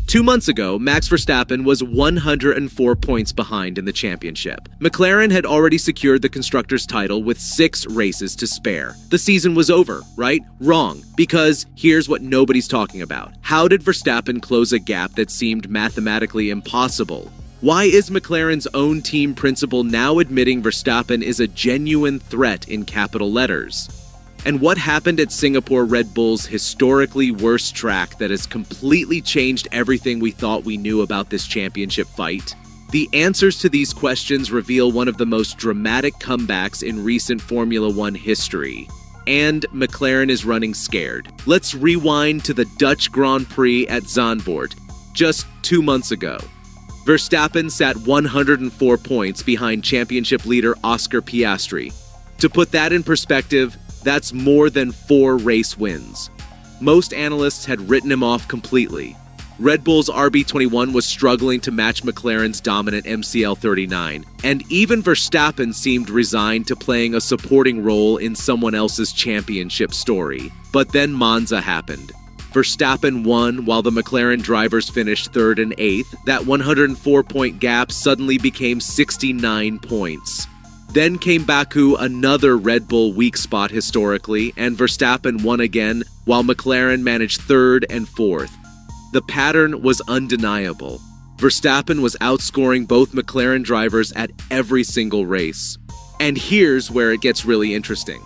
2 months ago, Max Verstappen was 104 points behind in the championship. McLaren had already secured the constructors' title with 6 races to spare. The season was over, right? Wrong, because here's what nobody's talking about. How did Verstappen close a gap that seemed mathematically impossible? Why is McLaren's own team principal now admitting Verstappen is a genuine threat in capital letters? And what happened at Singapore Red Bull's historically worst track that has completely changed everything we thought we knew about this championship fight? The answers to these questions reveal one of the most dramatic comebacks in recent Formula One history. And McLaren is running scared. Let's rewind to the Dutch Grand Prix at Zandvoort, just 2 months ago. Verstappen sat 104 points behind championship leader Oscar Piastri. To put that in perspective, that's more than 4 race wins. Most analysts had written him off completely. Red Bull's RB21 was struggling to match McLaren's dominant MCL39, and even Verstappen seemed resigned to playing a supporting role in someone else's championship story. But then Monza happened. Verstappen won while the McLaren drivers finished 3rd and 8th. That 104-point gap suddenly became 69 points. Then came Baku, another Red Bull weak spot historically, and Verstappen won again, while McLaren managed 3rd and 4th. The pattern was undeniable. Verstappen was outscoring both McLaren drivers at every single race. And here's where it gets really interesting.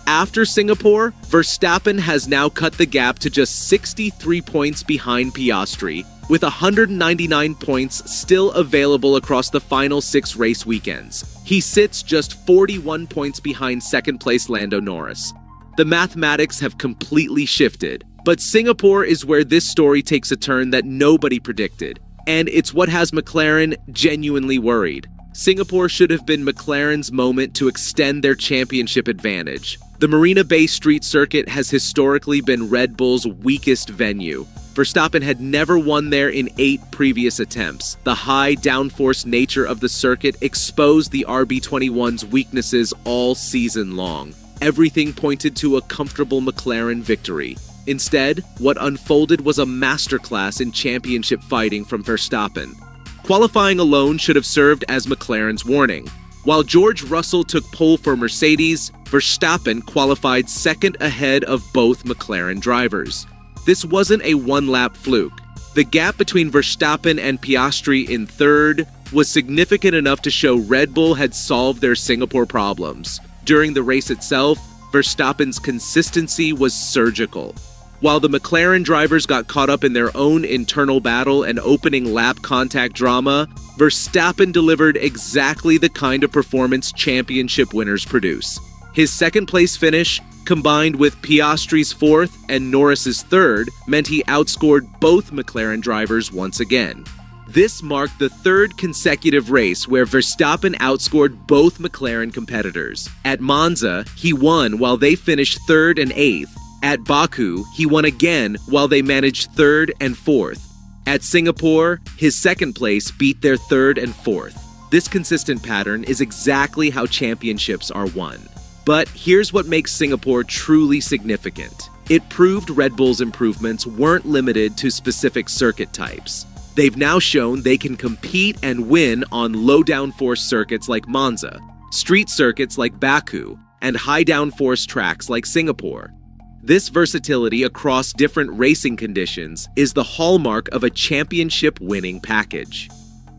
After Singapore, Verstappen has now cut the gap to just 63 points behind Piastri, with 199 points still available across the final 6 race weekends. He sits just 41 points behind second-place Lando Norris. The mathematics have completely shifted, but Singapore is where this story takes a turn that nobody predicted, and it's what has McLaren genuinely worried. Singapore should have been McLaren's moment to extend their championship advantage. The Marina Bay Street Circuit has historically been Red Bull's weakest venue. Verstappen had never won there in 8 previous attempts. The high downforce nature of the circuit exposed the RB21's weaknesses all season long. Everything pointed to a comfortable McLaren victory. Instead, what unfolded was a masterclass in championship fighting from Verstappen. Qualifying alone should have served as McLaren's warning. While George Russell took pole for Mercedes, Verstappen qualified 2nd ahead of both McLaren drivers. This wasn't a one-lap fluke. The gap between Verstappen and Piastri in 3rd was significant enough to show Red Bull had solved their Singapore problems. During the race itself, Verstappen's consistency was surgical. While the McLaren drivers got caught up in their own internal battle and opening lap contact drama, Verstappen delivered exactly the kind of performance championship winners produce. His 2nd-place finish, combined with Piastri's 4th and Norris's 3rd, meant he outscored both McLaren drivers once again. This marked the 3rd consecutive race where Verstappen outscored both McLaren competitors. At Monza, he won while they finished 3rd and 8th. At Baku, he won again while they managed 3rd and 4th. At Singapore, his 2nd place beat their 3rd and 4th. This consistent pattern is exactly how championships are won. But here's what makes Singapore truly significant. It proved Red Bull's improvements weren't limited to specific circuit types. They've now shown they can compete and win on low downforce circuits like Monza, street circuits like Baku, and high downforce tracks like Singapore. This versatility across different racing conditions is the hallmark of a championship-winning package.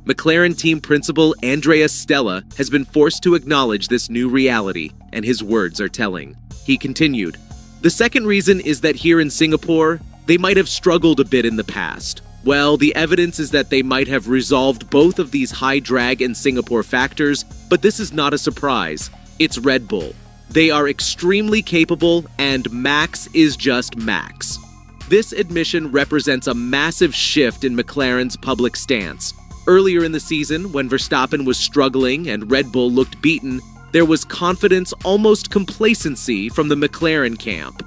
McLaren team principal Andrea Stella has been forced to acknowledge this new reality, and his words are telling. He continued, "The second reason is that here in Singapore, they might have struggled a bit in the past. Well, the evidence is that they might have resolved both of these high drag and Singapore factors, but this is not a surprise. It's Red Bull. They are extremely capable, and Max is just Max." This admission represents a massive shift in McLaren's public stance. Earlier in the season, when Verstappen was struggling and Red Bull looked beaten, there was confidence, almost complacency, from the McLaren camp.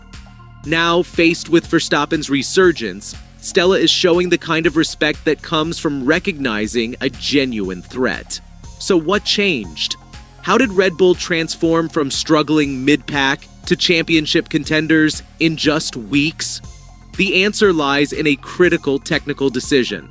Now, faced with Verstappen's resurgence, Stella is showing the kind of respect that comes from recognizing a genuine threat. So what changed? How did Red Bull transform from struggling mid-pack to championship contenders in just weeks? The answer lies in a critical technical decision.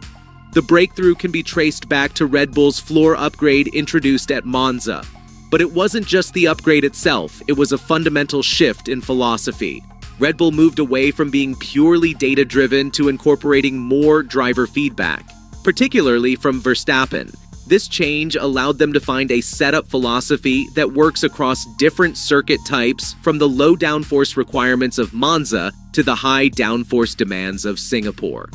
The breakthrough can be traced back to Red Bull's floor upgrade introduced at Monza. But it wasn't just the upgrade itself, it was a fundamental shift in philosophy. Red Bull moved away from being purely data-driven to incorporating more driver feedback, particularly from Verstappen. This change allowed them to find a setup philosophy that works across different circuit types, from the low downforce requirements of Monza to the high downforce demands of Singapore.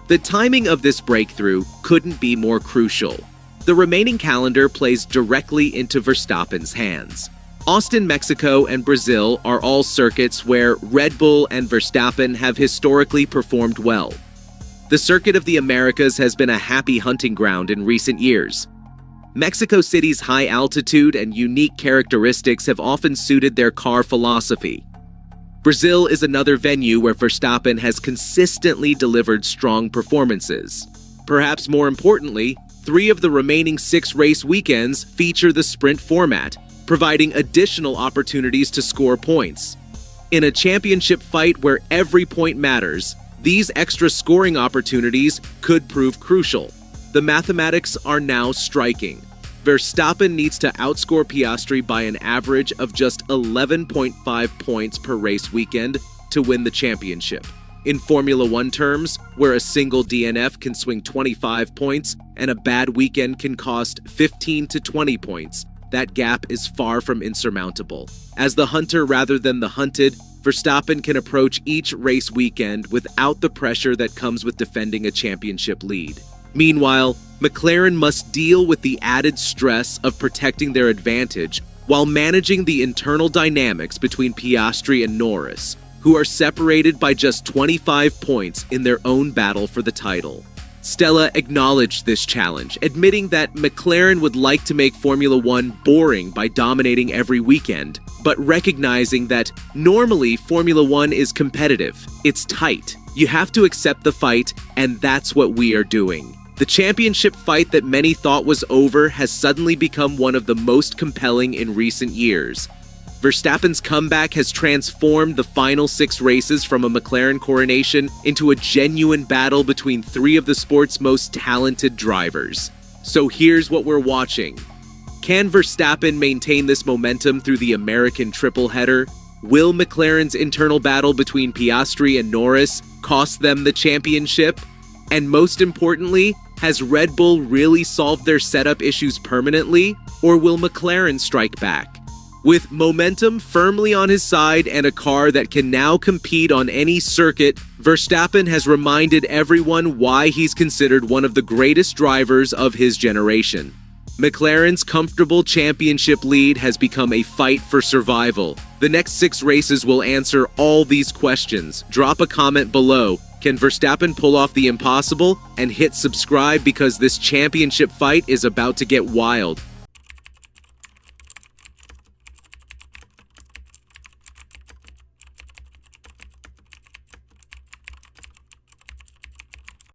The timing of this breakthrough couldn't be more crucial. The remaining calendar plays directly into Verstappen's hands. Austin, Mexico, and Brazil are all circuits where Red Bull and Verstappen have historically performed well. The Circuit of the Americas has been a happy hunting ground in recent years. Mexico City's high altitude and unique characteristics have often suited their car philosophy. Brazil is another venue where Verstappen has consistently delivered strong performances. Perhaps more importantly, 3 of the remaining 6 race weekends feature the sprint format, providing additional opportunities to score points. In a championship fight where every point matters, these extra scoring opportunities could prove crucial. The mathematics are now striking. Verstappen needs to outscore Piastri by an average of just 11.5 points per race weekend to win the championship. In Formula 1 terms, where a single DNF can swing 25 points and a bad weekend can cost 15 to 20 points, that gap is far from insurmountable. As the hunter rather than the hunted, Verstappen can approach each race weekend without the pressure that comes with defending a championship lead. Meanwhile, McLaren must deal with the added stress of protecting their advantage while managing the internal dynamics between Piastri and Norris, who are separated by just 25 points in their own battle for the title. Stella acknowledged this challenge, admitting that McLaren would like to make Formula 1 boring by dominating every weekend, but recognizing that normally Formula 1 is competitive. It's tight. You have to accept the fight, and that's what we are doing. The championship fight that many thought was over has suddenly become one of the most compelling in recent years. Verstappen's comeback has transformed the final 6 races from a McLaren coronation into a genuine battle between 3 of the sport's most talented drivers. So here's what we're watching. Can Verstappen maintain this momentum through the American triple header? Will McLaren's internal battle between Piastri and Norris cost them the championship? And most importantly, has Red Bull really solved their setup issues permanently, or will McLaren strike back? With momentum firmly on his side and a car that can now compete on any circuit, Verstappen has reminded everyone why he's considered one of the greatest drivers of his generation. McLaren's comfortable championship lead has become a fight for survival. The next 6 races will answer all these questions. Drop a comment below. Can Verstappen pull off the impossible? And hit subscribe because this championship fight is about to get wild.